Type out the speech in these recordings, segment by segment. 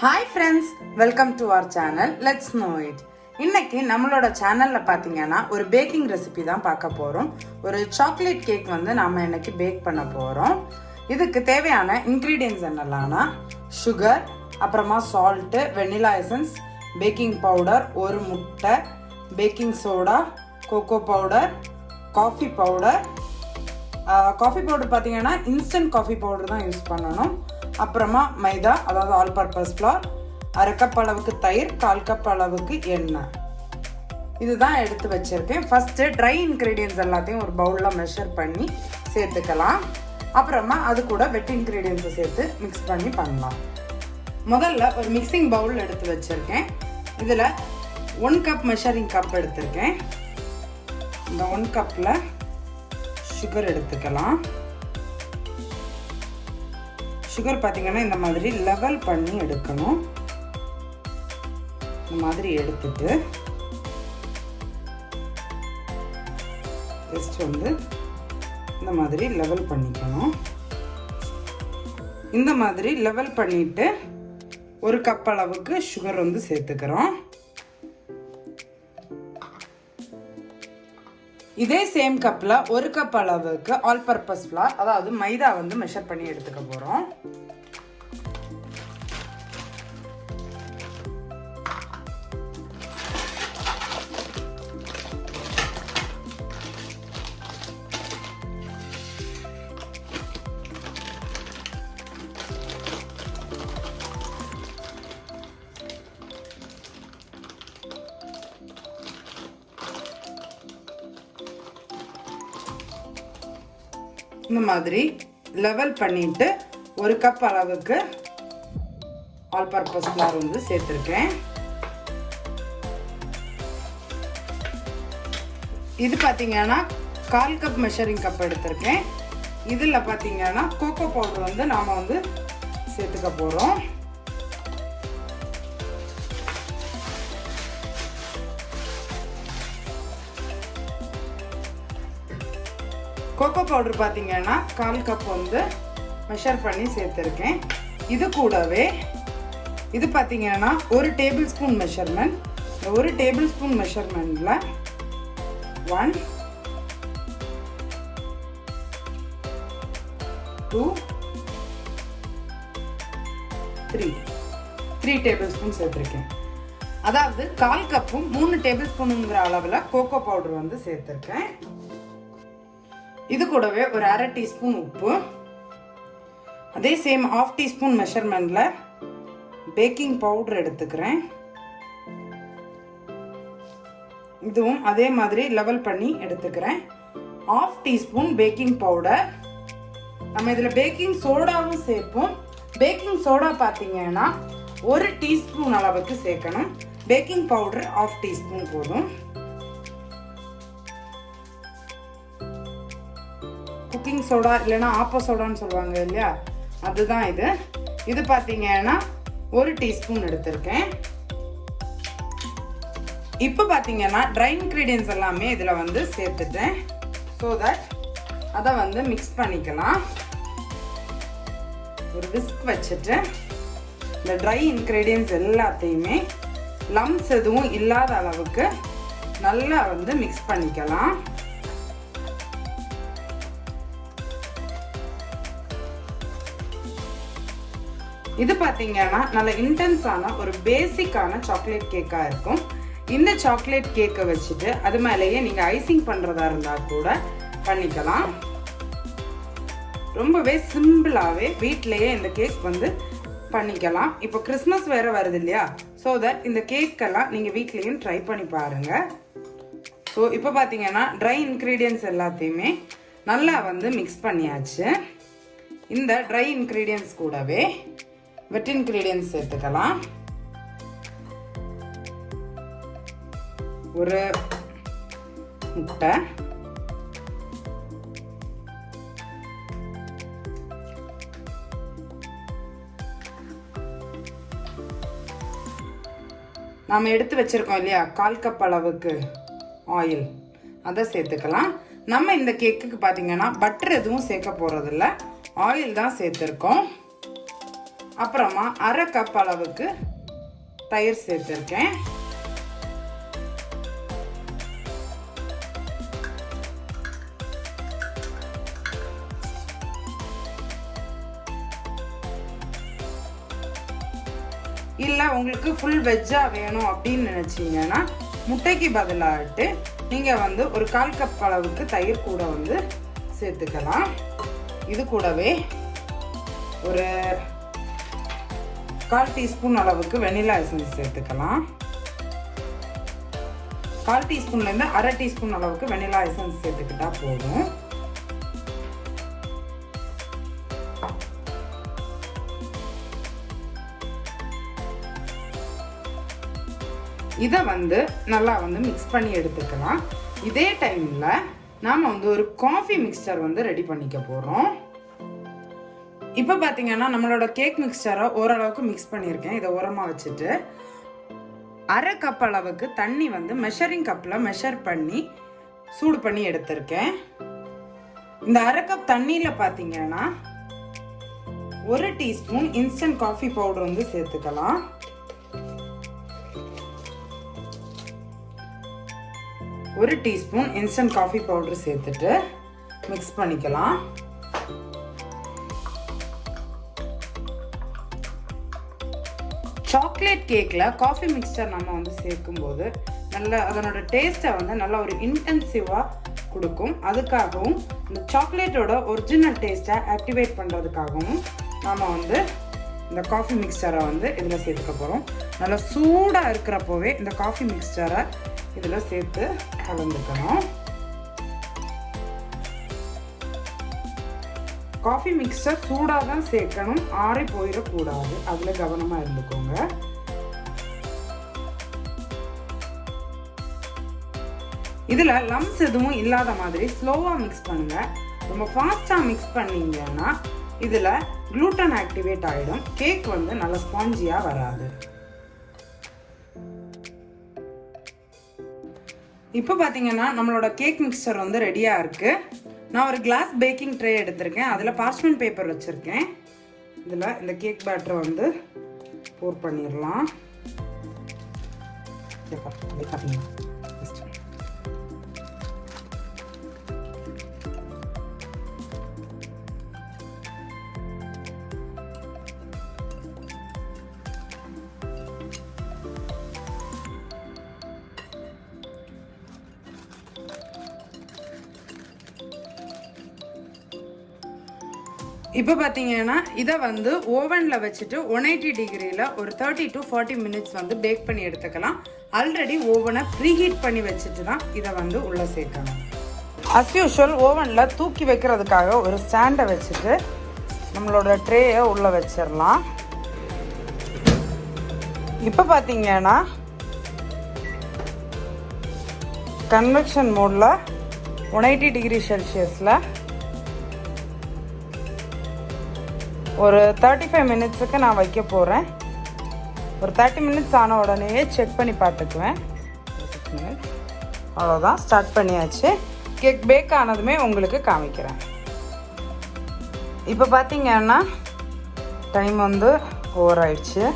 Hi friends, welcome to our channel. Let's know it. இன்னைக்கு நம்மளோட சேனல்ல பாத்தீங்கன்னா ஒரு பேக்கிங் ரெசிபி தான் பார்க்க போறோம். ஒரு சாக்லேட் கேக் வந்து நாம இன்னைக்கு பேக் பண்ண போறோம். இதுக்கு தேவையான இன்கிரிடியன்ட்ஸ் என்னெல்லாம்னா சுகர், அப்புறமா salt, vanilla essence, baking powder, ஒரு முட்டை, baking soda, cocoa powder, coffee powder. Coffee powder பார்த்தீங்கன்னா இன்ஸ்டன்ட் காஃபி பவுடர் தான் யூஸ் பண்ணணும். அப்புறமா மைதா, அதாவது ஆல் பர்பஸ் ஃப்ளார், அரை கப் அளவுக்கு தயிர், 1/4 கப் அளவுக்கு எண்ணெய். இதுதான் எடுத்து வச்சிருக்கேன். ஃபர்ஸ்ட்டு ட்ரை இன்க்ரீடியன்ஸ் எல்லாத்தையும் ஒரு பவுலில் மெஷர் பண்ணி சேர்த்துக்கலாம். அப்புறமா அது கூட வெட் இன்க்ரீடியன்ஸை சேர்த்து மிக்ஸ் பண்ணி பண்ணலாம். முதல்ல ஒரு மிக்சிங் பவுல் எடுத்து வச்சிருக்கேன். இதில் 1 கப் மெஷரிங் கப் எடுத்திருக்கேன். இந்த 1 கப்பில் சுகர் எடுத்துக்கலாம். சுகர் பார்த்தீங்கன்னா இந்த மாதிரி லெவல் பண்ணி எடுக்கணும். இந்த மாதிரி எடுத்துட்டு ஜஸ்ட் வந்து இந்த மாதிரி லெவல் பண்ணிக்கணும். இந்த மாதிரி லெவல் பண்ணிட்டு 1 கப் அளவுக்கு சுகர் வந்து சேர்த்துக்கிறோம். இதே சேம் கப்பில் 1 கப் அளவுக்கு ஆல் பர்பஸ் ஃப்ளார், அதாவது மைதா வந்து மெஷர் பண்ணி எடுத்துக்க போகிறோம். இந்த மாதிரி லெவல் பண்ணிட்டு 1 கப் அளவுக்கு ஆல் பர்பஸ் ஃப்ளார் வந்து சேர்த்துருக்கேன். இது பார்த்தீங்கன்னா 1/4 கப் மெஷரிங் கப் எடுத்திருக்கேன். இதில் பார்த்தீங்கன்னா கோகோ பவுடர் வந்து நாம் வந்து சேர்த்துக்க போகிறோம். கோகோ பவுடர் பார்த்தீங்கன்னா 1/4 கப் வந்து மெஷர் பண்ணி சேர்த்துருக்கேன். இது கூடவே இது பார்த்தீங்கன்னா 1 டேபிள் ஸ்பூன் மெஷர்மெண்ட். இந்த 1 டேபிள் ஸ்பூன் மெஷர்மெண்ட்டில் 1 2 3 டேபிள் ஸ்பூன் சேர்த்துருக்கேன். அதாவது 1/4 கப்பும் 3 டேபிள் ஸ்பூனுங்கிற அளவில் கோகோ பவுடர் வந்து சேர்த்துருக்கேன். இது கூடவே ஒரு 1/2 டீஸ்பூன் உப்பு, அதே சேம் 1/2 டீஸ்பூன் மெஷர்மெண்ட்டில் பேக்கிங் பவுடர் எடுத்துக்கிறேன். இதுவும் அதே மாதிரி லெவல் பண்ணி எடுத்துக்கிறேன். 1/2 டீஸ்பூன் பேக்கிங் பவுடர். நம்ம இதில் பேக்கிங் சோடாவும் சேர்ப்போம். பேக்கிங் சோடா பார்த்தீங்கன்னா 1 டீஸ்பூன் அளவுக்கு சேர்க்கணும். பேக்கிங் பவுடர் 1/2 டீஸ்பூன் போதும். குக்கிங் சோடா இல்லைன்னா ஆப்போ சோடான்னு சொல்லுவாங்க இல்லையா, அதுதான் இது. இது பார்த்தீங்கன்னா 1 டீஸ்பூன் எடுத்திருக்கேன். இப்போ பார்த்தீங்கன்னா ட்ரை இன்க்ரீடியன்ஸ் எல்லாமே இதில் வந்து சேர்த்துட்டேன். ஸோ தட் அதை வந்து மிக்ஸ் பண்ணிக்கலாம். ஒரு விஸ்க் வச்சுட்டு இந்த ட்ரை இன்க்ரீடியன்ஸ் எல்லாத்தையுமே லம்ஸ் எதுவும் இல்லாத அளவுக்கு நல்லா வந்து மிக்ஸ் பண்ணிக்கலாம். இது பார்த்தீங்கன்னா நல்ல இன்டென்ஸான ஒரு பேசிக்கான சாக்லேட் கேக்காக இருக்கும். இந்த சாக்லேட் கேக்கை வச்சுட்டு அது மேலேயே நீங்கள் ஐசிங் பண்ணுறதா இருந்தால் கூட பண்ணிக்கலாம். ரொம்பவே சிம்பிளாகவே வீட்டிலையே இந்த கேக் வந்து பண்ணிக்கலாம். இப்போ கிறிஸ்மஸ் வேறு வருது இல்லையா, ஸோ தட் இந்த கேக்கெல்லாம் நீங்கள் வீட்லேயும் ட்ரை பண்ணி பாருங்கள். ஸோ இப்போ பார்த்தீங்கன்னா ட்ரை இன்க்ரீடியன்ஸ் எல்லாத்தையுமே நல்லா வந்து மிக்ஸ் பண்ணியாச்சு. இந்த ட்ரை இன்க்ரீடியன்ஸ் கூடவே வெட் இன்க்ரீடியன்ஸ் சேர்த்துக்கலாம். ஒரு முட்டை, நாம் எடுத்து வச்சிருக்கோம் இல்லையா 1/4 கப் அளவுக்கு ஆயில், அதை சேர்த்துக்கலாம். நம்ம இந்த கேக்குக்கு பார்த்தீங்கன்னா பட்டர் எதுவும் சேர்க்க போகிறதில்ல, ஆயில் தான் சேர்த்துருக்கோம். அப்புறமா 1/2 கப் அளவுக்கு தயிர் சேர்த்துருக்கேன். இல்லை உங்களுக்கு ஃபுல் வெஜ்ஜாக வேணும் அப்படின்னு நினச்சிங்கன்னா முட்டைக்கு பதிலாகிட்டு நீங்கள் வந்து ஒரு 1/4 கப் அளவுக்கு தயிர் கூட வந்து சேர்த்துக்கலாம். இது கூடவே ஒரு 1/4 டீஸ்பூன் அளவுக்கு வெனிலா எசன்ஸ் சேர்த்துக்கலாம். 1/4 டீஸ்பூன்லேருந்து 1/2 டீஸ்பூன் அளவுக்கு வெனிலா எசன்ஸ் சேர்த்துக்கிட்டா போதும். இதை வந்து நல்லா வந்து மிக்ஸ் பண்ணி எடுத்துக்கலாம். இதே டைமில் நாம் வந்து ஒரு காஃபி மிக்ஸ்சர் வந்து ரெடி பண்ணிக்க போகிறோம். இப்போ பார்த்தீங்கன்னா நம்மளோட கேக் மிக்ஸ்சரை ஓரளவுக்கு மிக்ஸ் பண்ணியிருக்கேன். இதை ஓரமாக வச்சுட்டு 1/2 கப் அளவுக்கு தண்ணி வந்து மெஷரிங் கப்பில் மெஷர் பண்ணி சூடு பண்ணி எடுத்திருக்கேன். இந்த 1/2 கப் தண்ணியில் பார்த்தீங்கன்னா 1 டீஸ்பூன் இன்ஸ்டன்ட் காஃபி பவுடர் வந்து சேர்த்துக்கலாம். 1 டீஸ்பூன் இன்ஸ்டன்ட் காஃபி பவுடர் சேர்த்துட்டு மிக்ஸ் பண்ணிக்கலாம். சாக்லேட் கேக்கில் காஃபி மிக்ஸ்சர் நம்ம வந்து சேர்க்கும்போது நல்ல அதனோட டேஸ்ட்டை வந்து நல்லா ஒரு இன்டென்சிவாக கொடுக்கும். அதுக்காகவும் இந்த சாக்லேட்டோட ஒரிஜினல் டேஸ்ட்டை ஆக்டிவேட் பண்ணுறதுக்காகவும் நாம் வந்து இந்த காஃபி மிக்ஸ்சரை வந்து இதில் சேர்த்துக்க போகிறோம். நல்லா சூடாக இருக்கிறப்போவே இந்த காஃபி மிக்ஸ்சரை இதில் சேர்த்து கலந்துக்கணும். காஃபி மிக்ஸ்சர் சூடாக தான் சேர்க்கணும், ஆறி போயிடக்கூடாது. அதில் கவனமாக இருந்துக்கோங்க. இதில் லம்ஸ் எதுவும் இல்லாத மாதிரி ஸ்லோவாக மிக்ஸ் பண்ணுங்க. ரொம்ப ஃபாஸ்ட்டாக மிக்ஸ் பண்ணீங்கன்னா இதில் குளூட்டன் ஆக்டிவேட் ஆகிடும். கேக் வந்து நல்லா ஸ்பாஞ்சியாக வராது. இப்போ பார்த்தீங்கன்னா நம்மளோட கேக் மிக்ஸ்சர் வந்து ரெடியாக இருக்குது. நான் ஒரு கிளாஸ் பேக்கிங் ட்ரே எடுத்திருக்கேன். அதில் பார்ச்மெண்ட் பேப்பர் வச்சுருக்கேன். இதில் இந்த கேக் பேட்டரை வந்து போர் பண்ணிடலாம். இப்போ பார்த்தீங்கன்னா இதை வந்து ஓவனில் வச்சுட்டு 180 டிகிரியில் ஒரு 30 to 40 மினிட்ஸ் வந்து பேக் பண்ணி எடுத்துக்கலாம். ஆல்ரெடி ஓவனை ப்ரீஹீட் பண்ணி வச்சுட்டு தான் இதை வந்து உள்ளே சேர்க்கணும். அஸ் யூஷுவல் ஓவனில் தூக்கி வைக்கிறதுக்காக ஒரு ஸ்டாண்டை வச்சுட்டு நம்மளோட ட்ரேயை உள்ளே வச்சிடலாம். இப்போ பார்த்தீங்கன்னா கன்வெக்ஷன் மோடில் 180 டிகிரி செல்சியஸில் ஒரு 35 மினிட்ஸுக்கு நான் வைக்க போகிறேன். ஒரு 30 மினிட்ஸ் ஆன உடனேயே செக் பண்ணி பார்த்துக்குவேன். 6 மினிட்ஸ் அவ்வளோதான், ஸ்டார்ட் பண்ணியாச்சு. கேக் பேக் ஆனதுமே உங்களுக்கு காமிக்கிறேன். இப்போ பார்த்தீங்கன்னா டைம் வந்து ஓவர் ஆயிடுச்சு.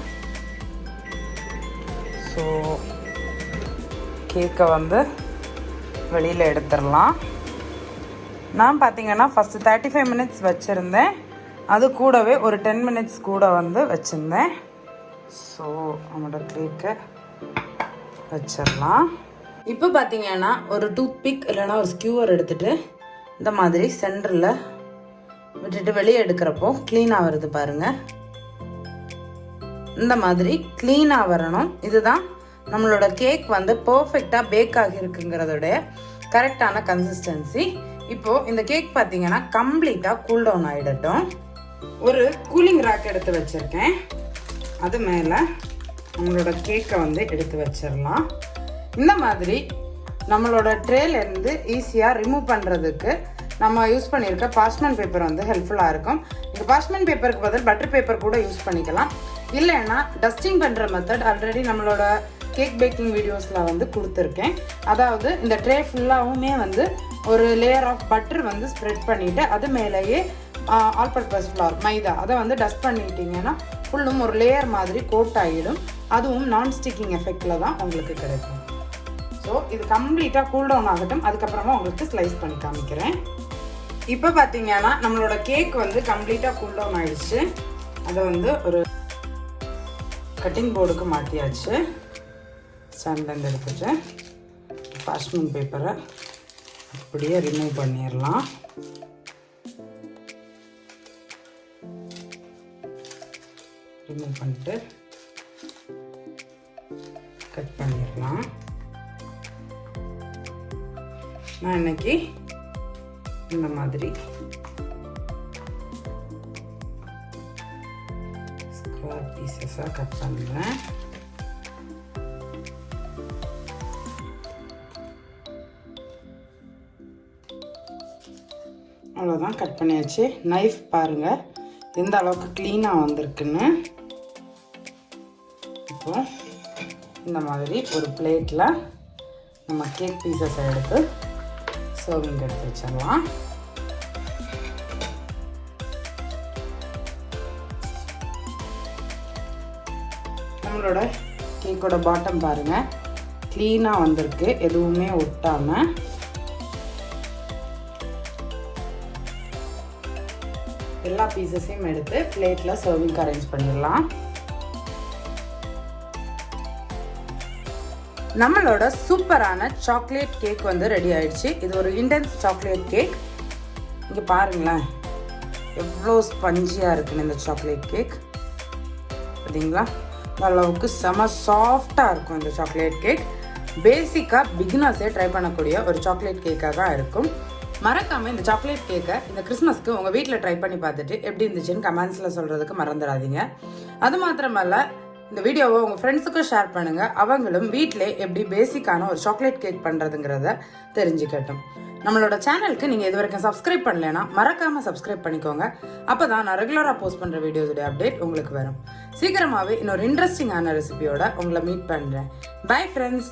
ஸோ கேக்கை வந்து வெளியில் எடுத்துடலாம். நான் பார்த்தீங்கன்னா ஃபஸ்ட்டு 35 மினிட்ஸ் வச்சுருந்தேன். அது கூடவே ஒரு 10 மினிட்ஸ் கூட வந்து வச்சுருந்தேன். ஸோ நம்மளோட கேக்கை வச்சிடலாம். இப்போ பார்த்தீங்கன்னா ஒரு டூத் பிக் இல்லைனா ஒரு ஸ்கியூவர் எடுத்துகிட்டு இந்த மாதிரி சென்டரில் விட்டுட்டு வெளியே எடுக்கிறப்போ க்ளீனாக வருது பாருங்கள். இந்த மாதிரி க்ளீனாக வரணும். இதுதான் நம்மளோட கேக் வந்து பர்ஃபெக்டாக பேக் ஆகியிருக்குங்கிறதோடைய கரெக்டான கன்சிஸ்டன்சி. இப்போது இந்த கேக் பார்த்தீங்கன்னா கம்ப்ளீட்டாக கூல் டவுன் ஆகிடட்டும். ஒரு கூலிங் ரேக் எடுத்து வச்சுருக்கேன். அது மேலே நம்மளோட கேக்கை வந்து எடுத்து வச்சிடலாம். இந்த மாதிரி நம்மளோட ட்ரேலேருந்து ஈஸியாக ரிமூவ் பண்ணுறதுக்கு நம்ம யூஸ் பண்ணியிருக்க பார்ச்மெண்ட் பேப்பர் வந்து ஹெல்ப்ஃபுல்லாக இருக்கும். நீங்கள் பார்ச்மெண்ட் பேப்பருக்கு பதில் பட்டர் பேப்பர் கூட யூஸ் பண்ணிக்கலாம். இல்லைன்னா டஸ்டிங் பண்ணுற மெத்தட் ஆல்ரெடி நம்மளோட கேக் பேக்கிங் வீடியோஸில் வந்து கொடுத்துருக்கேன். அதாவது இந்த ட்ரே ஃபுல்லாகவுமே வந்து ஒரு லேயர் ஆஃப் பட்டர் வந்து ஸ்ப்ரெட் பண்ணிவிட்டு அது மேலேயே ஆல் பர்பஸ் ஃப்ளார் மைதா அதை வந்து டஸ்ட் பண்ணிட்டீங்கன்னா ஃபுல்லும் ஒரு லேயர் மாதிரி கோட் ஆகிடும். அதுவும் நான் ஸ்டிக்கிங் எஃபெக்டில் தான் உங்களுக்கு கிடைக்கும். ஸோ இது கம்ப்ளீட்டாக கூல் டவுன் ஆகட்டும். அதுக்கப்புறமா உங்களுக்கு ஸ்லைஸ் பண்ணி காமிக்கிறேன். இப்போ பார்த்தீங்கன்னா நம்மளோட கேக் வந்து கம்ப்ளீட்டாக கூல் டவுன் ஆகிடுச்சு. அதை வந்து ஒரு கட்டிங் போர்டுக்கு மாற்றியாச்சு. ஸ்டாண்ட்லேருந்து எடுத்துட்டு பார்ச்மெண்ட் பேப்பரை அப்படியே ரிமூவ் பண்ணிடலாம். ரிமூவ் பண்ணிட்டு கட் பண்ணிடலாம். நான் இன்னைக்கு இந்த மாதிரி ஸ்கொயர் பீசஸாக கட் பண்ணுறேன். அவ்வளோதான், கட் பண்ணியாச்சு. நைஃப் பாருங்கள் எந்த அளவுக்கு க்ளீனாக வந்திருக்குன்னு. இப்போ இந்த மாதிரி ஒரு பிளேட்டில் நம்ம கேக் பீசஸை எடுத்து சர்விங் எடுத்து வச்சிடலாம். நம்மளோட கேக்கோட பாட்டம் பாருங்கள் க்ளீனாக வந்திருக்கு, எதுவுமே ஒட்டாமல். எல்லா பீசஸையும் எடுத்து பிளேட்டில் சர்விங் அரேஞ்ச் பண்ணிடலாம். நம்மளோட சூப்பரான சாக்லேட் கேக் வந்து ரெடி ஆயிடுச்சு. இது ஒரு இண்டென்ஸ் சாக்லேட் கேக். இங்கே பாருங்களேன் எவ்வளோ ஸ்பஞ்சியாக இருக்குன்னு இந்த சாக்லேட் கேக். பார்த்தீங்களா, அளவுக்கு செம சாஃப்டாக இருக்கும் இந்த சாக்லேட் கேக். பேசிக்காக பிகினர்ஸே ட்ரை பண்ணக்கூடிய ஒரு சாக்லேட் கேக்காக தான் இருக்கும். மறக்காமல் இந்த சாக்லேட் கேக்கை இந்த கிறிஸ்மஸ்க்கு உங்கள் வீட்டில் ட்ரை பண்ணி பார்த்துட்டு எப்படி இருந்துச்சுன்னு கமெண்ட்ஸில் சொல்கிறதுக்கு மறந்துடாதீங்க. அது மாத்திரமல்ல, இந்த வீடியோவை உங்கள் ஃப்ரெண்ட்ஸுக்கும் ஷேர் பண்ணுங்கள். அவங்களும் வீட்டிலே எப்படி பேசிக்கான ஒரு சாக்லேட் கேக் பண்ணுறதுங்கிறத தெரிஞ்சுக்கட்டும். நம்மளோட சேனலுக்கு நீங்கள் இது வரைக்கும் சப்ஸ்கிரைப் பண்ணலைன்னா மறக்காமல் சப்ஸ்கிரைப் பண்ணிக்கோங்க. அப்போ தான் நான் ரெகுலராக போஸ்ட் பண்ணுற வீடியோஸோட அப்டேட் உங்களுக்கு வரும். சீக்கிரமாகவே இன்னொரு இன்ட்ரெஸ்டிங்கான ரெசிபியோட உங்களை மீட் பண்ணுறேன். Bye friends.